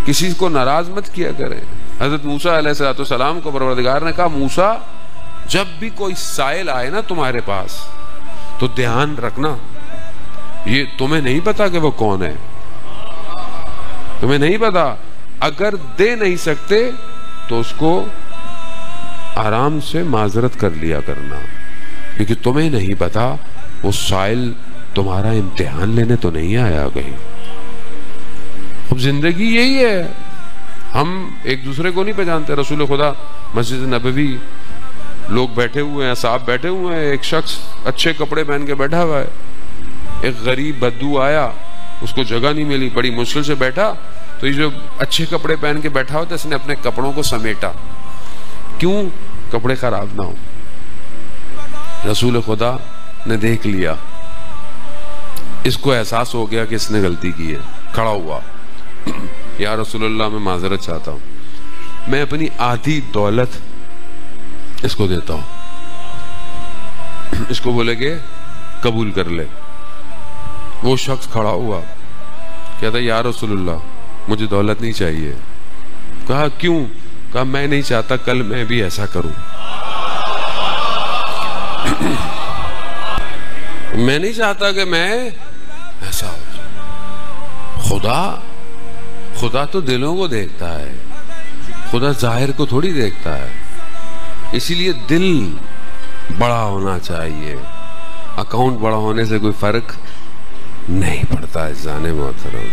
किसी को नाराज मत किया करें। हजरत मूसा अलैहिस्सलाम को परवरदिगार ने कहा, मूसा जब भी कोई साइल आए ना तुम्हारे पास तो ध्यान रखना, ये तुम्हें नहीं पता कि वो कौन है, तुम्हें नहीं पता। अगर दे नहीं सकते तो उसको आराम से माजरत कर लिया करना, क्योंकि तुम्हें नहीं पता वो साइल तुम्हारा इम्तिहान लेने तो नहीं आया कहीं। अब जिंदगी यही है, हम एक दूसरे को नहीं पहचानते। रसूल खुदा मस्जिद नबवी लोग बैठे हुए हैं, साहब बैठे हुए हैं, एक शख्स अच्छे कपड़े पहन के बैठा हुआ है, एक गरीब बद्दू आया, उसको जगह नहीं मिली, बड़ी मुश्किल से बैठा, तो ये जो अच्छे कपड़े पहन के बैठा होता है इसने अपने कपड़ों को समेटा, क्यों? कपड़े खराब ना हो। रसूल खुदा ने देख लिया, इसको एहसास हो गया कि इसने गलती की है, खड़ा हुआ, या रसूलुल्लाह मैं माजरत चाहता हूं, मैं अपनी आधी दौलत इसको देता हूं, इसको बोले कि कबूल कर ले। वो शख्स खड़ा हुआ, कहता या रसूलुल्लाह मुझे दौलत नहीं चाहिए। कहा क्यों? कहा मैं नहीं चाहता कल मैं भी ऐसा करूं, मैं नहीं चाहता कि मैं ऐसा हो जाए। खुदा तो दिलों को देखता है, खुदा जाहिर को थोड़ी देखता है, इसीलिए दिल बड़ा होना चाहिए। अकाउंट बड़ा होने से कोई फर्क नहीं पड़ता है जाने मोहतरम।